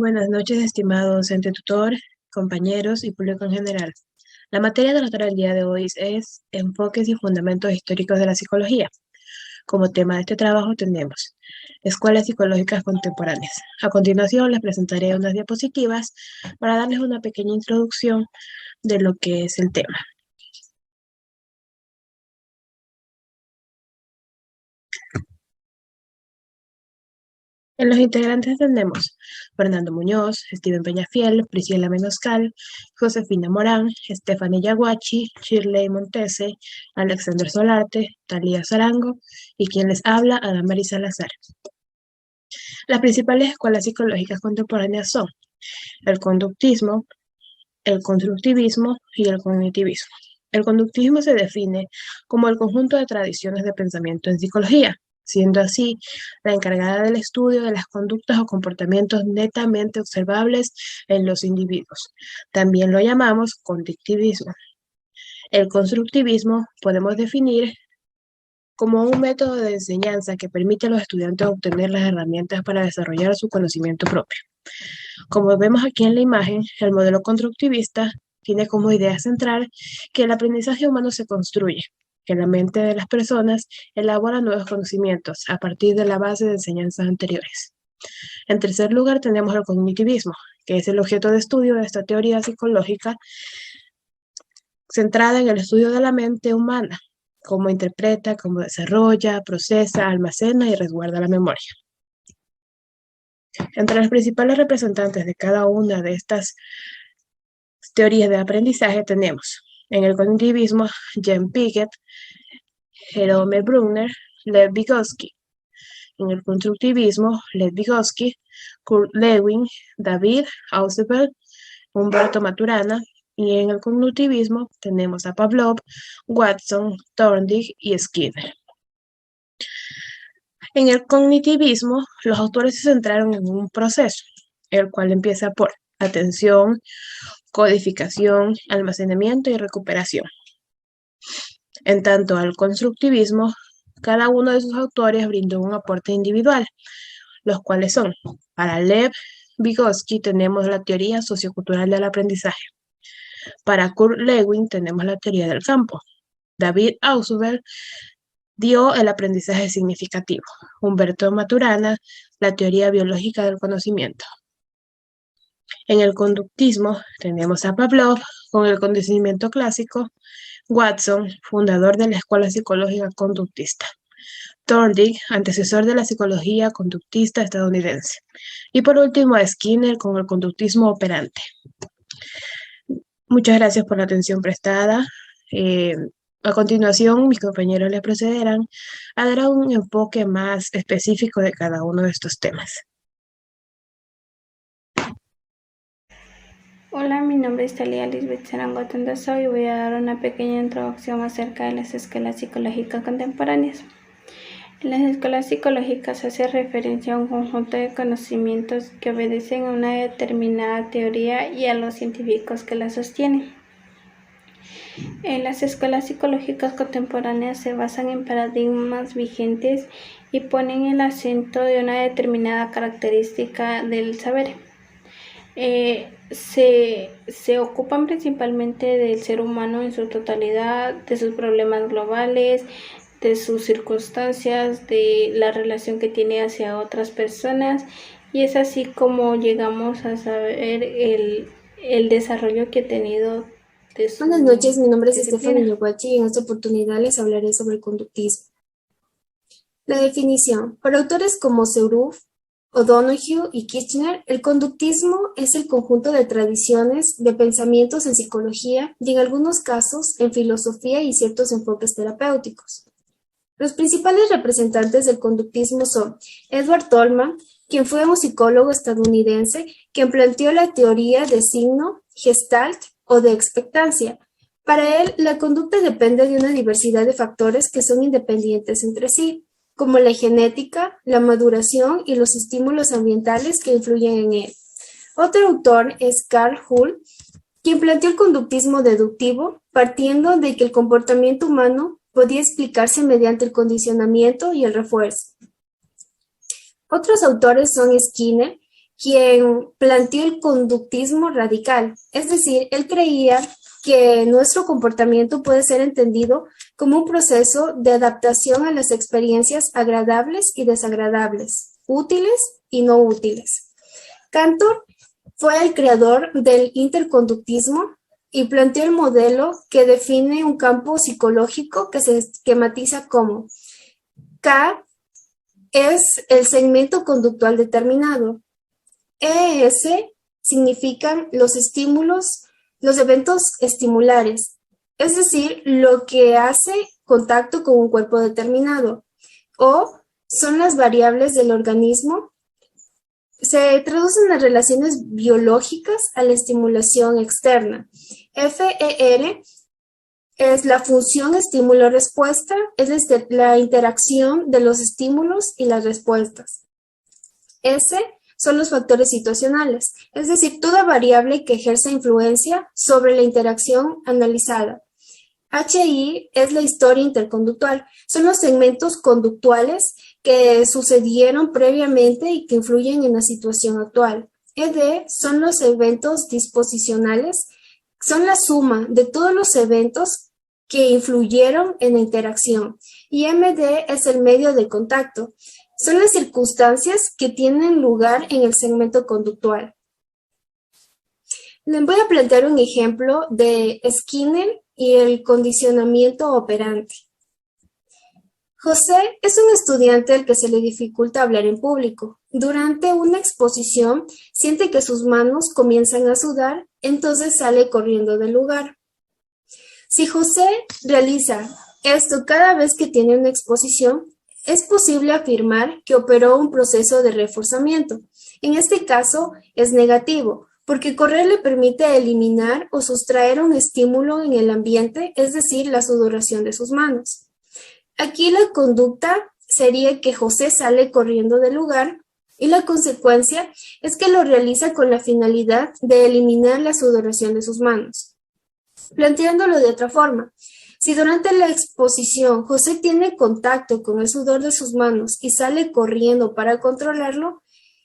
Buenas noches, estimado docente tutor, compañeros y público en general. La materia tratada el día de hoy es Enfoques y Fundamentos Históricos de la Psicología. Como tema de este trabajo tenemos Escuelas Psicológicas Contemporáneas. A continuación les presentaré unas diapositivas para darles una pequeña introducción de lo que es el tema. En los integrantes tenemos Fernando Muñoz, Steven Peñafiel, Priscila Menoscal, Josefina Morán, Stephanie Yaguachi, Shirley Montese, Alexander Solarte, Talía Zarango y quien les habla, Adamari Salazar. Las principales escuelas psicológicas contemporáneas son el conductismo, el constructivismo y el cognitivismo. El conductismo se define como el conjunto de tradiciones de pensamiento en psicología, siendo así la encargada del estudio de las conductas o comportamientos netamente observables en los individuos. También lo llamamos conductivismo. El constructivismo podemos definir como un método de enseñanza que permite a los estudiantes obtener las herramientas para desarrollar su conocimiento propio. Como vemos aquí en la imagen, el modelo constructivista tiene como idea central que el aprendizaje humano se construye, que la mente de las personas elabora nuevos conocimientos a partir de la base de enseñanzas anteriores. En tercer lugar tenemos el cognitivismo, que es el objeto de estudio de esta teoría psicológica centrada en el estudio de la mente humana, cómo interpreta, cómo desarrolla, procesa, almacena y resguarda la memoria. Entre los principales representantes de cada una de estas teorías de aprendizaje tenemos en el cognitivismo Jean Piaget, Jerome Bruner, Lev Vygotsky. En el constructivismo, Lev Vygotsky, Kurt Lewin, David Ausubel, Humberto Maturana. Y en el cognitivismo tenemos a Pavlov, Watson, Thorndike y Skinner. En el cognitivismo, los autores se centraron en un proceso, el cual empieza por atención, codificación, almacenamiento y recuperación. En tanto al constructivismo, cada uno de sus autores brindó un aporte individual, los cuales son, para Lev Vygotsky tenemos la teoría sociocultural del aprendizaje. Para Kurt Lewin tenemos la teoría del campo. David Ausubel dio el aprendizaje significativo. Humberto Maturana, la teoría biológica del conocimiento. En el conductismo tenemos a Pavlov con el conocimiento clásico, Watson, fundador de la Escuela Psicológica Conductista, Thorndike, antecesor de la psicología conductista estadounidense, y por último a Skinner con el conductismo operante. Muchas gracias por la atención prestada. A continuación, mis compañeros les procederán a dar un enfoque más específico de cada uno de estos temas. Hola, mi nombre es Talía Lisbeth Zarango Tendazo y voy a dar una pequeña introducción acerca de las escuelas psicológicas contemporáneas. En las escuelas psicológicas se hace referencia a un conjunto de conocimientos que obedecen a una determinada teoría y a los científicos que la sostienen. En las escuelas psicológicas contemporáneas se basan en paradigmas vigentes y ponen el acento de una determinada característica del saber. Se ocupan principalmente del ser humano en su totalidad, de sus problemas globales, de sus circunstancias, de la relación que tiene hacia otras personas, y es así como llegamos a saber el desarrollo que ha tenido de su Buenas noches, mi nombre es disciplina. Stephanie Yaguachi y en esta oportunidad les hablaré sobre el conductismo. La definición. Para autores como Seuruff, O'Donoghue y Kirchner, el conductismo es el conjunto de tradiciones, de pensamientos en psicología y en algunos casos en filosofía y ciertos enfoques terapéuticos. Los principales representantes del conductismo son Edward Tolman, quien fue un psicólogo estadounidense, quien planteó la teoría de signo, gestalt o de expectancia. Para él, la conducta depende de una diversidad de factores que son independientes entre sí, como la genética, la maduración y los estímulos ambientales que influyen en él. Otro autor es Carl Hull, quien planteó el conductismo deductivo, partiendo de que el comportamiento humano podía explicarse mediante el condicionamiento y el refuerzo. Otros autores son Skinner, quien planteó el conductismo radical, es decir, él creía que nuestro comportamiento puede ser entendido como un proceso de adaptación a las experiencias agradables y desagradables, útiles y no útiles. Cantor fue el creador del interconductismo y planteó el modelo que define un campo psicológico que se esquematiza como K es el segmento conductual determinado. ES significan los estímulos, los eventos estimulares, es decir, lo que hace contacto con un cuerpo determinado. O son las variables del organismo. Se traducen las relaciones biológicas a la estimulación externa. FER es la función estímulo-respuesta, es decir, la interacción de los estímulos y las respuestas. S son los factores situacionales, es decir, toda variable que ejerza influencia sobre la interacción analizada. HI es la historia interconductual, son los segmentos conductuales que sucedieron previamente y que influyen en la situación actual. ED son los eventos disposicionales, son la suma de todos los eventos que influyeron en la interacción. Y MD es el medio de contacto, son las circunstancias que tienen lugar en el segmento conductual. Les voy a plantear un ejemplo de Skinner y el condicionamiento operante. José es un estudiante al que se le dificulta hablar en público. Durante una exposición, siente que sus manos comienzan a sudar, entonces sale corriendo del lugar. Si José realiza esto cada vez que tiene una exposición, es posible afirmar que operó un proceso de reforzamiento. En este caso, es negativo, porque correr le permite eliminar o sustraer un estímulo en el ambiente, es decir, la sudoración de sus manos. Aquí la conducta sería que José sale corriendo del lugar y la consecuencia es que lo realiza con la finalidad de eliminar la sudoración de sus manos. Planteándolo de otra forma, si durante la exposición José tiene contacto con el sudor de sus manos y sale corriendo para controlarlo,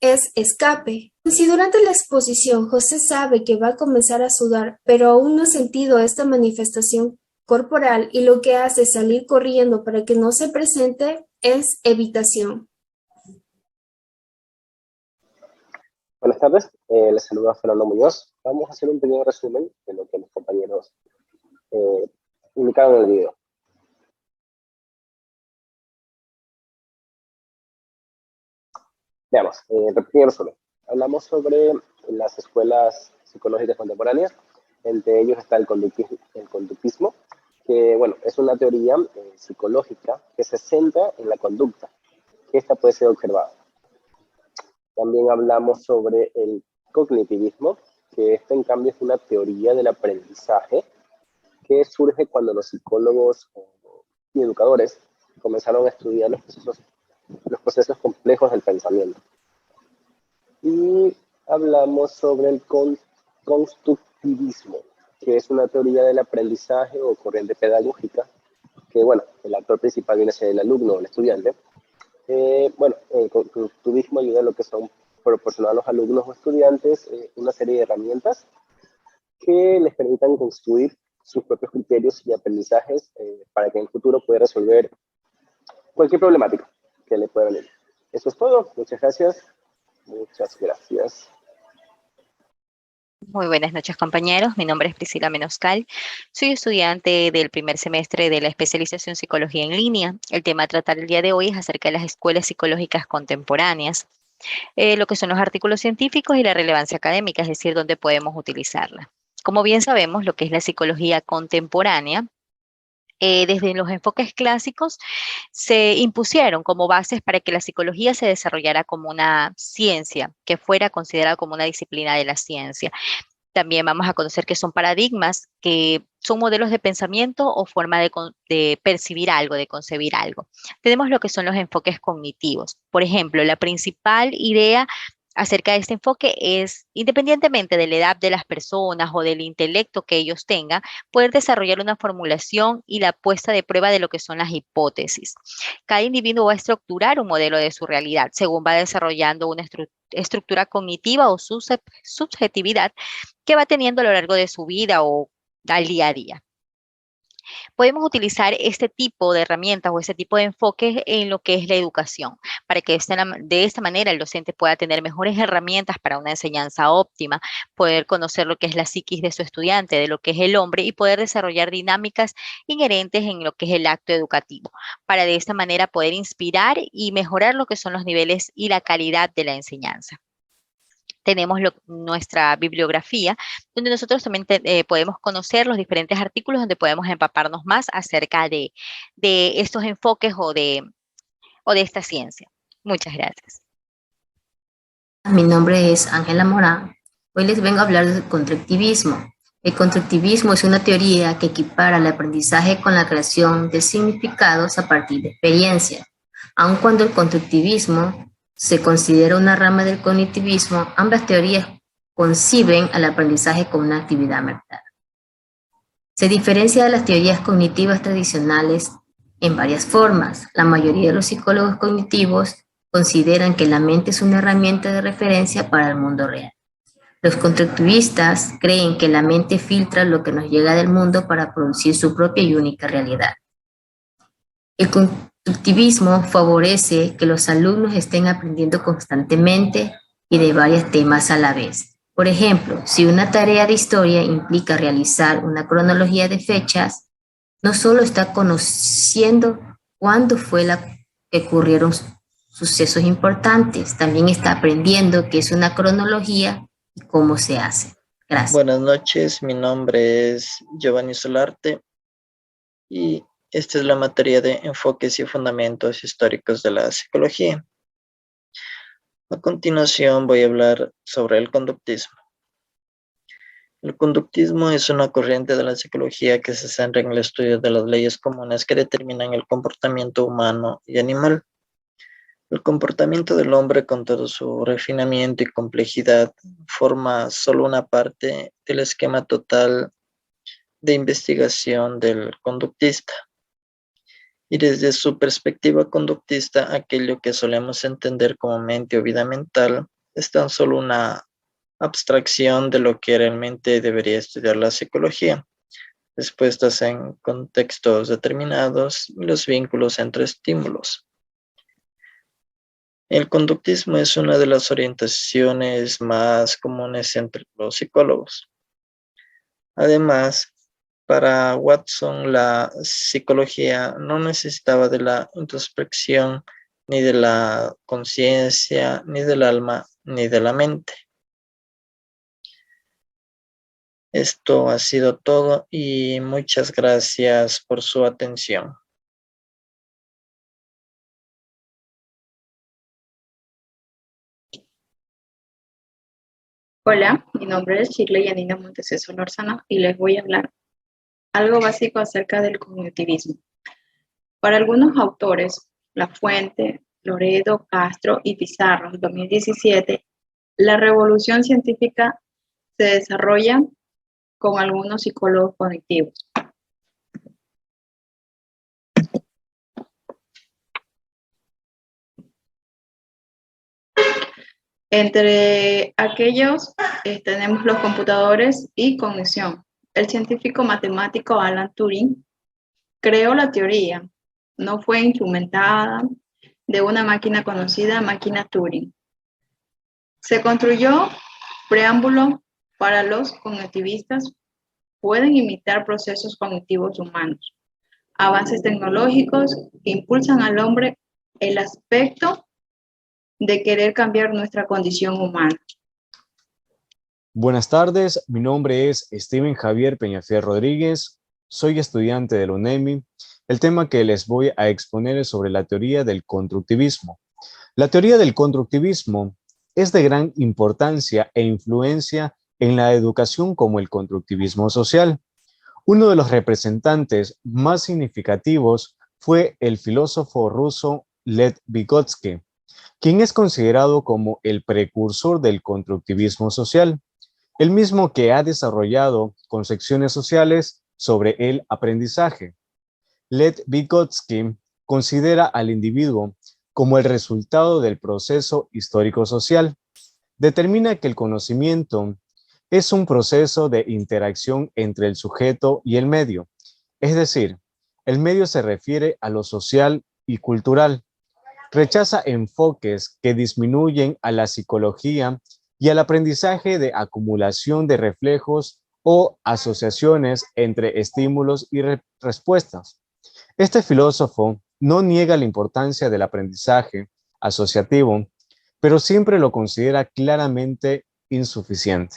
es escape. Si durante la exposición José sabe que va a comenzar a sudar, pero aún no ha sentido esta manifestación corporal y lo que hace es salir corriendo para que no se presente, es evitación. Buenas tardes, les saluda Fernando Muñoz. Vamos a hacer un pequeño resumen de lo que mis compañeros indicaron en el video. Veamos, pequeño resumen. Hablamos sobre las escuelas psicológicas contemporáneas, entre ellos está el conductismo, que bueno, es una teoría psicológica que se centra en la conducta, que esta puede ser observada. También hablamos sobre el cognitivismo, que esto en cambio es una teoría del aprendizaje que surge cuando los psicólogos y educadores comenzaron a estudiar los procesos complejos del pensamiento. Y hablamos sobre el constructivismo, que es una teoría del aprendizaje o corriente pedagógica, que bueno, el actor principal viene a ser el alumno o el estudiante. Bueno, el constructivismo ayuda a lo que son proporcionar a los alumnos o estudiantes una serie de herramientas que les permitan construir sus propios criterios y aprendizajes para que en el futuro pueda resolver cualquier problemática que le pueda venir. Eso es todo. Muchas gracias. Muchas gracias. Muy buenas noches, compañeros. Mi nombre es Priscila Menoscal. Soy estudiante del primer semestre de la especialización Psicología en línea. El tema a tratar el día de hoy es acerca de las escuelas psicológicas contemporáneas, lo que son los artículos científicos y la relevancia académica, es decir, dónde podemos utilizarla. Como bien sabemos, lo que es la psicología contemporánea, desde los enfoques clásicos se impusieron como bases para que la psicología se desarrollara como una ciencia, que fuera considerada como una disciplina de la ciencia. También vamos a conocer que son paradigmas, que son modelos de pensamiento o forma de percibir algo, de concebir algo. Tenemos lo que son los enfoques cognitivos. Por ejemplo, la principal idea acerca de este enfoque es, independientemente de la edad de las personas o del intelecto que ellos tengan, poder desarrollar una formulación y la puesta de prueba de lo que son las hipótesis. Cada individuo va a estructurar un modelo de su realidad según va desarrollando una estructura cognitiva o subjetividad que va teniendo a lo largo de su vida o al día a día. Podemos utilizar este tipo de herramientas o este tipo de enfoques en lo que es la educación, para que de esta manera el docente pueda tener mejores herramientas para una enseñanza óptima, poder conocer lo que es la psiquis de su estudiante, de lo que es el hombre y poder desarrollar dinámicas inherentes en lo que es el acto educativo, para de esta manera poder inspirar y mejorar lo que son los niveles y la calidad de la enseñanza. Tenemos nuestra bibliografía, donde nosotros también podemos conocer los diferentes artículos donde podemos empaparnos más acerca de estos enfoques o de esta ciencia. Muchas gracias. Mi nombre es Ángela Morán. Hoy les vengo a hablar del constructivismo. El constructivismo es una teoría que equipara el aprendizaje con la creación de significados a partir de experiencia. Aun cuando el constructivismo se considera una rama del cognitivismo, ambas teorías conciben al aprendizaje como una actividad mental. Se diferencia de las teorías cognitivas tradicionales en varias formas. La mayoría de los psicólogos cognitivos consideran que la mente es una herramienta de referencia para el mundo real. Los constructivistas creen que la mente filtra lo que nos llega del mundo para producir su propia y única realidad. El constructivismo favorece que los alumnos estén aprendiendo constantemente y de varios temas a la vez. Por ejemplo, si una tarea de historia implica realizar una cronología de fechas, no solo está conociendo cuándo fue que ocurrieron sucesos importantes, también está aprendiendo qué es una cronología y cómo se hace. Gracias. Buenas noches, mi nombre es Giovanni Solarte y esta es la materia de enfoques y fundamentos históricos de la psicología. A continuación voy a hablar sobre el conductismo. El conductismo es una corriente de la psicología que se centra en el estudio de las leyes comunes que determinan el comportamiento humano y animal. El comportamiento del hombre, con todo su refinamiento y complejidad, forma solo una parte del esquema total de investigación del conductista. Y desde su perspectiva conductista, aquello que solemos entender como mente o vida mental es tan solo una abstracción de lo que realmente debería estudiar la psicología, respuestas en contextos determinados y los vínculos entre estímulos. El conductismo es una de las orientaciones más comunes entre los psicólogos. Además, para Watson, la psicología no necesitaba de la introspección, ni de la conciencia, ni del alma, ni de la mente. Esto ha sido todo y muchas gracias por su atención. Hola, mi nombre es Shirley Yanina Montesés Solórzano y les voy a hablar algo básico acerca del cognitivismo. Para algunos autores, La Fuente, Loredo, Castro y Pizarro, 2017, la revolución científica se desarrolla con algunos psicólogos cognitivos. Entre aquellos tenemos los computadores y cognición. El científico matemático Alan Turing creó la teoría, no fue instrumentada de una máquina conocida, máquina Turing. Se construyó preámbulo para los cognitivistas, pueden imitar procesos cognitivos humanos, avances tecnológicos que impulsan al hombre el aspecto de querer cambiar nuestra condición humana. Buenas tardes, mi nombre es Steven Javier Peñafiel Rodríguez, soy estudiante de la UNEMI. El tema que les voy a exponer es sobre la teoría del constructivismo. La teoría del constructivismo es de gran importancia e influencia en la educación como el constructivismo social. Uno de los representantes más significativos fue el filósofo ruso Lev Vygotsky, quien es considerado como el precursor del constructivismo social, el mismo que ha desarrollado concepciones sociales sobre el aprendizaje. Lev Vygotsky considera al individuo como el resultado del proceso histórico-social determina que el conocimiento es un proceso de interacción entre el sujeto y el medio. Es decir, el medio se refiere a lo social y cultural. Rechaza enfoques que disminuyen a la psicología y al aprendizaje de acumulación de reflejos o asociaciones entre estímulos y respuestas. Este filósofo no niega la importancia del aprendizaje asociativo, pero siempre lo considera claramente insuficiente.